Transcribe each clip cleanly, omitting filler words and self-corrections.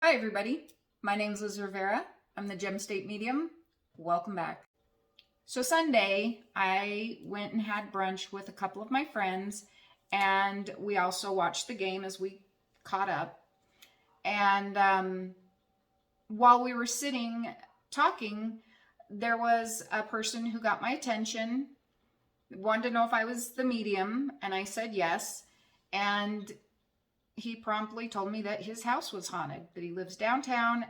Hi everybody, my name is Liz Rivera. I'm the Gem State Medium. Welcome back. So Sunday, I went and had brunch with a couple of my friends, and we also watched the game as we caught up. And while we were sitting talking, there was a person who got my attention, wanted to know if I was the medium, and I said yes. And he promptly told me that his house was haunted, that he lives downtown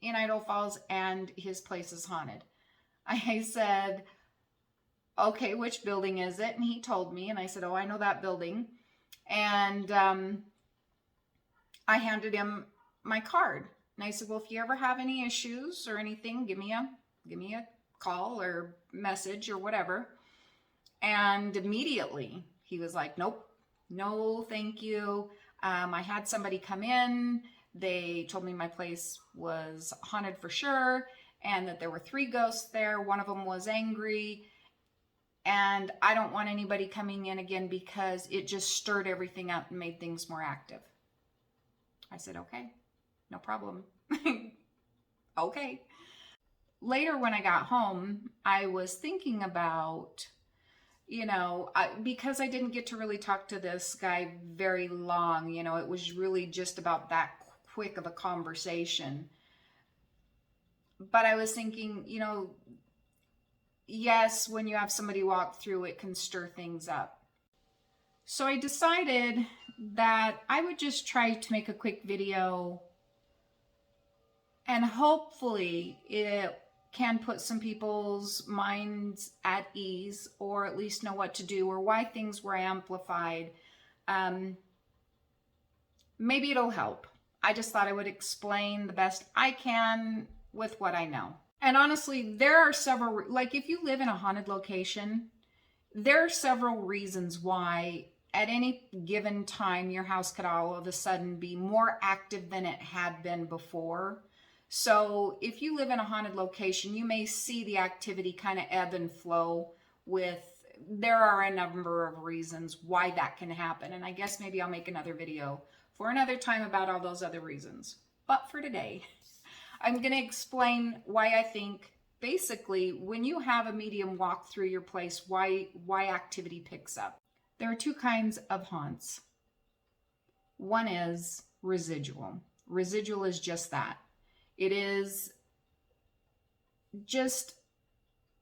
in Idaho Falls and his place is haunted. I said, okay, which building is it? And he told me, and I said, oh, I know that building. And I handed him my card. And I said, well, if you ever have any issues or anything, give me a call or message or whatever. And immediately he was like, nope, no, thank you. I had somebody come in. They told me my place was haunted for sure, and that there were 3 ghosts there. One of them was angry, and I don't want anybody coming in again because it just stirred everything up and made things more active. I said, okay, no problem. Okay. Later when I got home, I was thinking about, because I didn't get to really talk to this guy very long, it was really just about that quick of a conversation. But I was thinking, yes, when you have somebody walk through, it can stir things up. So I decided that I would just try to make a quick video, and hopefully it can put some people's minds at ease, or at least know what to do, or why things were amplified. Maybe it'll help. I just thought I would explain the best I can with what I know. And honestly, there are several, like if you live in a haunted location, there are several reasons why at any given time your house could all of a sudden be more active than it had been before. So if you live in a haunted location, you may see the activity kind of ebb and flow there are a number of reasons why that can happen. And I guess maybe I'll make another video for another time about all those other reasons. But for today, I'm going to explain why I think basically when you have a medium walk through your place, why activity picks up. There are 2 kinds of haunts. One is residual. Residual is just that. It is just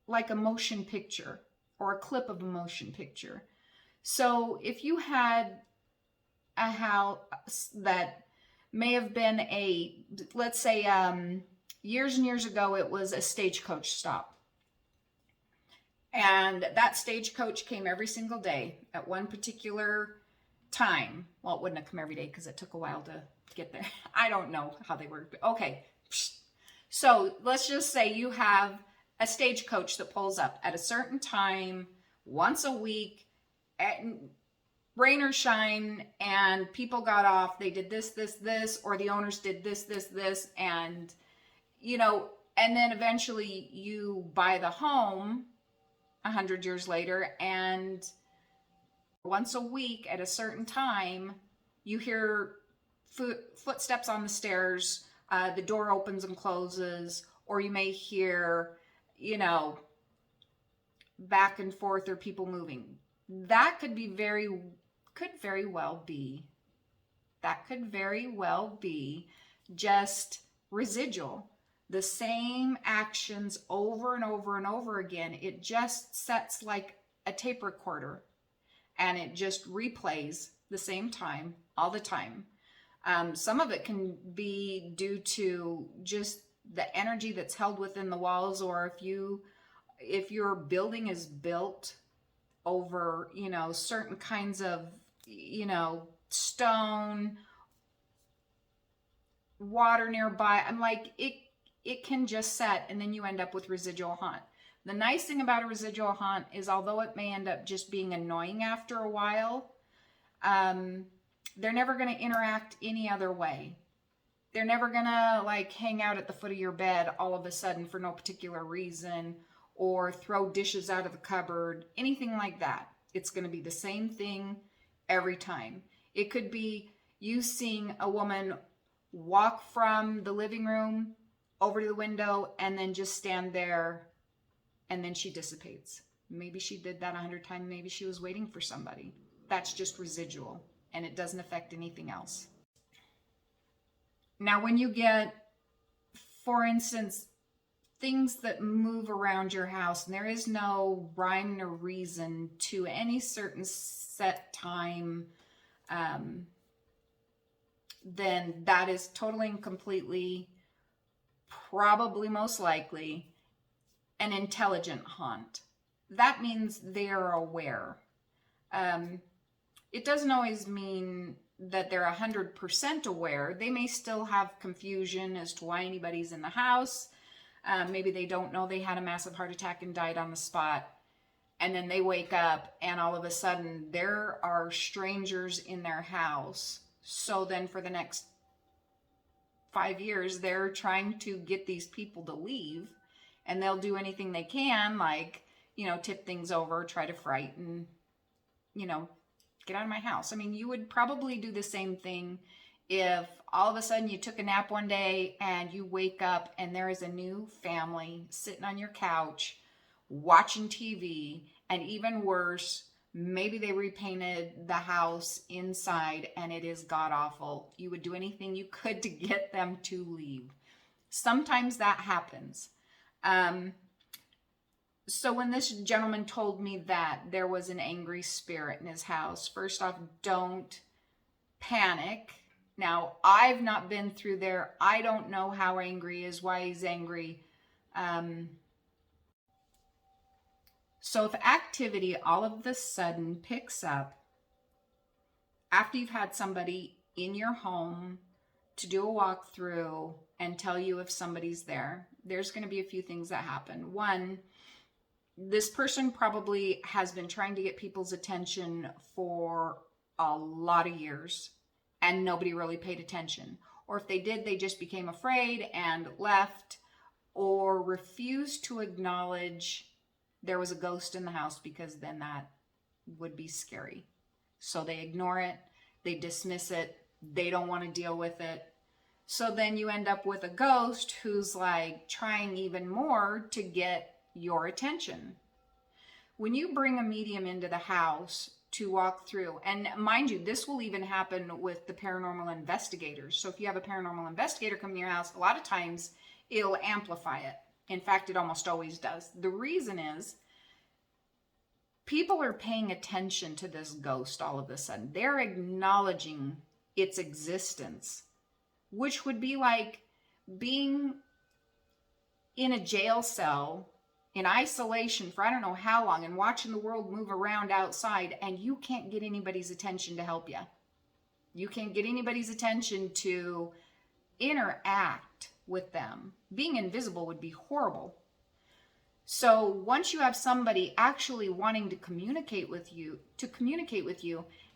like a motion picture or a clip of a motion picture. So if you had a house that may have been let's say years and years ago, it was a stagecoach stop. And that stagecoach came every single day at one particular time. Well, it wouldn't have come every day because it took a while to get there. I don't know how they work. Okay. So let's just say you have a stagecoach that pulls up at a certain time once a week, rain or shine, and people got off. They did this, or the owners did this, and and then eventually you buy the home 100 years later, and once a week at a certain time, you hear footsteps on the stairs, the door opens and closes, or you may hear, back and forth or people moving. That could very well be just residual. The same actions over and over and over again. It just sets like a tape recorder, and it just replays the same time all the time. Some of it can be due to just the energy that's held within the walls, or if your building is built over, certain kinds of, stone, water nearby. I'm like, it can just set, and then you end up with residual haunt. The nice thing about a residual haunt is, although it may end up just being annoying after a while, they're never going to interact any other way. They're never going to like hang out at the foot of your bed all of a sudden for no particular reason, or throw dishes out of the cupboard, anything like that. It's going to be the same thing every time. It could be you seeing a woman walk from the living room over to the window, and then just stand there, and then she dissipates. Maybe she did that 100 times. Maybe she was waiting for somebody. That's just residual, and it doesn't affect anything else. Now, when you get, for instance, things that move around your house, and there is no rhyme or reason to any certain set time, then that is totally and completely, probably most likely, an intelligent haunt. That means they're aware. It doesn't always mean that they're 100% aware. They may still have confusion as to why anybody's in the house. Maybe they don't know they had a massive heart attack and died on the spot. And then they wake up and all of a sudden there are strangers in their house. So then for the next 5 years, they're trying to get these people to leave, and they'll do anything they can, like, tip things over, try to frighten, get out of my house. I mean, you would probably do the same thing if all of a sudden you took a nap one day and you wake up and there is a new family sitting on your couch watching TV, and even worse, maybe they repainted the house inside and it is god awful. You would do anything you could to get them to leave. Sometimes that happens. So when this gentleman told me that there was an angry spirit in his house, first off, don't panic. Now, I've not been through there. I don't know how angry he is, why he's angry. So if activity all of a sudden picks up after you've had somebody in your home to do a walkthrough and tell you if somebody's there, there's going to be a few things that happen. One, this person probably has been trying to get people's attention for a lot of years and nobody really paid attention. Or if they did, they just became afraid and left, or refused to acknowledge there was a ghost in the house, because then that would be scary. So they ignore it, they dismiss it, they don't want to deal with it. So then you end up with a ghost who's like trying even more to get your attention. When you bring a medium into the house to walk through, and mind you, this will even happen with the paranormal investigators. So if you have a paranormal investigator come to your house, a lot of times it'll amplify it. In fact, it almost always does. The reason is people are paying attention to this ghost all of a sudden. They're acknowledging its existence, which would be like being in a jail cell in isolation for I don't know how long and watching the world move around outside, and you can't get anybody's attention to help you. You can't get anybody's attention to interact with them. Being invisible would be horrible. So once you have somebody actually wanting to communicate with you,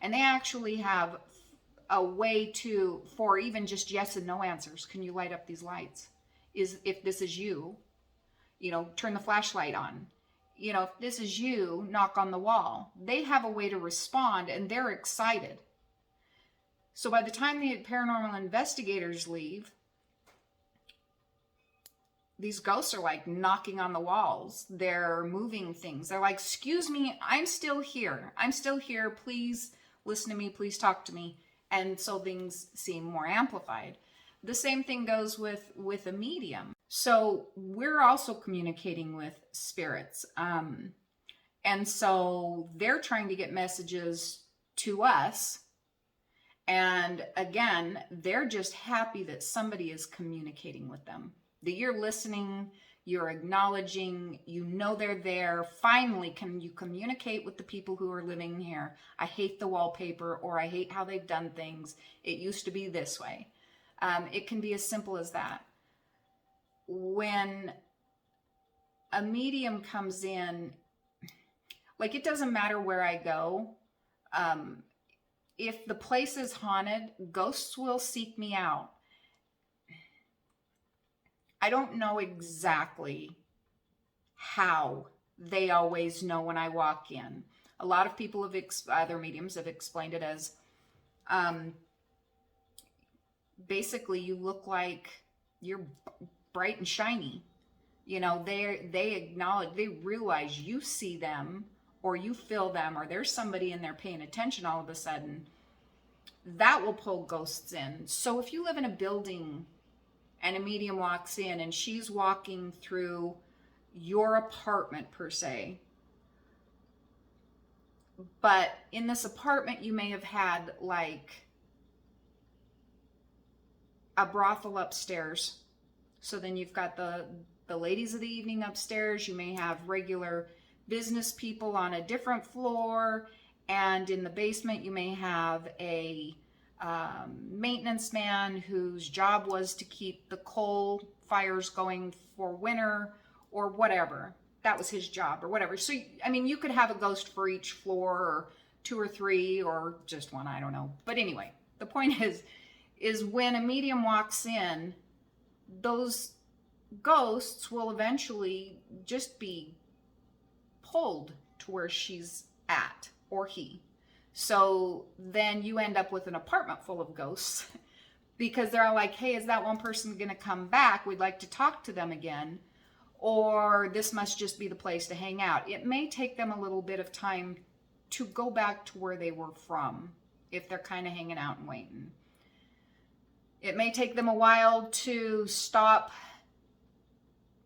and they actually have a way for even just yes and no answers. Can you light up these lights? If this is you, turn the flashlight on. If this is you, knock on the wall. They have a way to respond, and they're excited. So by the time the paranormal investigators leave, these ghosts are like knocking on the walls. They're moving things. They're like, excuse me, I'm still here. I'm still here. Please listen to me. Please talk to me. And so things seem more amplified. The same thing goes with a medium. So we're also communicating with spirits. And so they're trying to get messages to us. And again, they're just happy that somebody is communicating with them. That you're listening, you're acknowledging, they're there. Finally, can you communicate with the people who are living here? I hate the wallpaper, or I hate how they've done things. It used to be this way. It can be as simple as that. When a medium comes in, like, it doesn't matter where I go. If the place is haunted, ghosts will seek me out. I don't know exactly how they always know when I walk in. A lot of people other mediums have explained it as, basically you look like you're bright and shiny. You know, they acknowledge, they realize you see them or you feel them, or there's somebody in there paying attention all of a sudden. That will pull ghosts in. So if you live in a building and a medium walks in and she's walking through your apartment per se, but in this apartment you may have had like a brothel upstairs. So then you've got the ladies of the evening upstairs. You may have regular business people on a different floor. And in the basement, you may have a maintenance man whose job was to keep the coal fires going for winter or whatever. That was his job or whatever. So, I mean, you could have a ghost for each floor, or 2 or 3 or just one, I don't know. But anyway, the point is when a medium walks in, those ghosts will eventually just be pulled to where she's at, or he. So then you end up with an apartment full of ghosts because they're all like, hey, is that one person going to come back? We'd like to talk to them again. Or this must just be the place to hang out. It may take them a little bit of time to go back to where they were from if they're kind of hanging out and waiting. It may take them a while to stop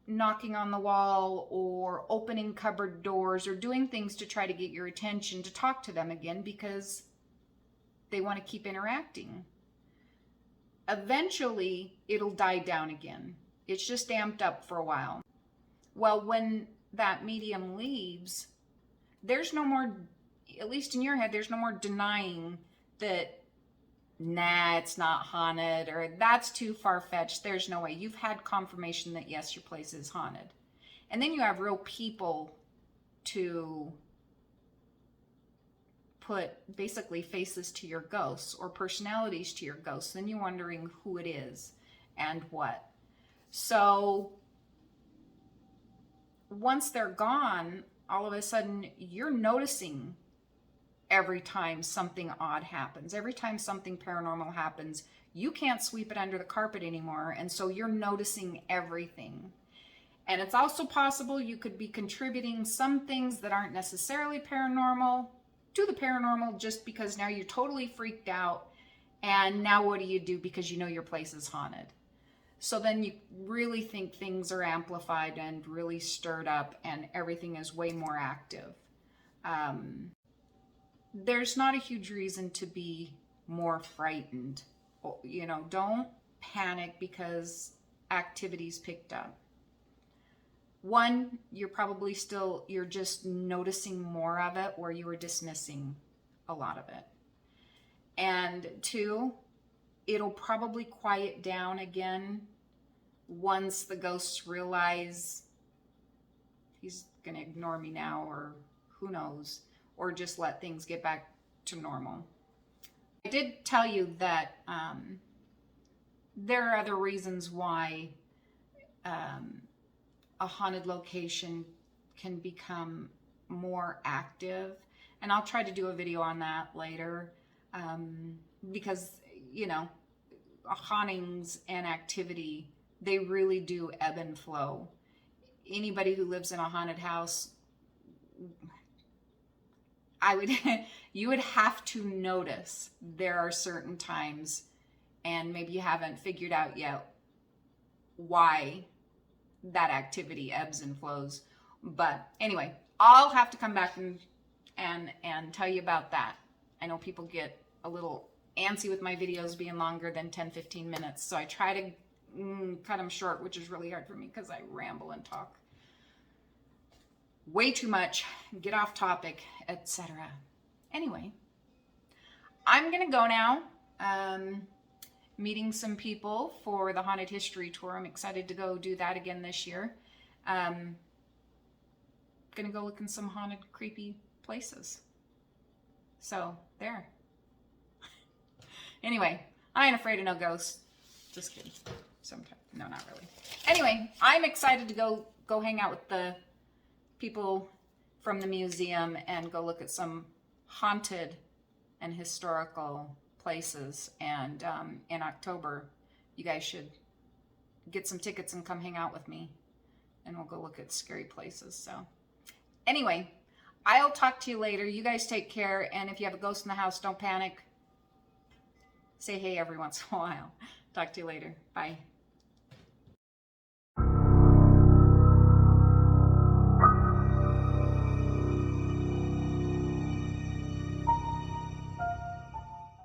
knocking on the wall or opening cupboard doors or doing things to try to get your attention to talk to them again because they want to keep interacting. Eventually, it'll die down again. It's just amped up for a while. Well, when that medium leaves, there's no more, at least in your head, there's no more denying that, nah, it's not haunted, or that's too far-fetched, there's no way. You've had confirmation that yes, your place is haunted. And then you have real people to put basically faces to your ghosts or personalities to your ghosts. Then you're wondering who it is and what. So once they're gone, all of a sudden you're noticing every time something odd happens, every time something paranormal happens, you can't sweep it under the carpet anymore. And so you're noticing everything. And it's also possible you could be contributing some things that aren't necessarily paranormal to the paranormal just because now you're totally freaked out. And now what do you do because you know your place is haunted? So then you really think things are amplified and really stirred up and everything is way more active. There's not a huge reason to be more frightened. You know, don't panic because activity's picked up. One, you're just noticing more of it where you were dismissing a lot of it. And 2, it'll probably quiet down again once the ghosts realize he's going to ignore me now, or who knows, or just let things get back to normal. I did tell you that there are other reasons why a haunted location can become more active. And I'll try to do a video on that later because, you know, hauntings and activity, they really do ebb and flow. Anybody who lives in a haunted house, you would have to notice there are certain times, and maybe you haven't figured out yet why that activity ebbs and flows. But anyway, I'll have to come back and tell you about that. I know people get a little antsy with my videos being longer than 10-15 minutes, so I try to cut them short, which is really hard for me because I ramble and talk way too much, get off topic, etc. Anyway, I'm gonna go now. Meeting some people for the Haunted History Tour. I'm excited to go do that again this year. Gonna go look in some haunted, creepy places. So, there. Anyway, I ain't afraid of no ghosts. Just kidding. Sometimes. No, not really. Anyway, I'm excited to go hang out with the people from the museum and go look at some haunted and historical places. And in October, you guys should get some tickets and come hang out with me. And we'll go look at scary places. So anyway, I'll talk to you later. You guys take care. And if you have a ghost in the house, don't panic. Say hey every once in a while. Talk to you later. Bye.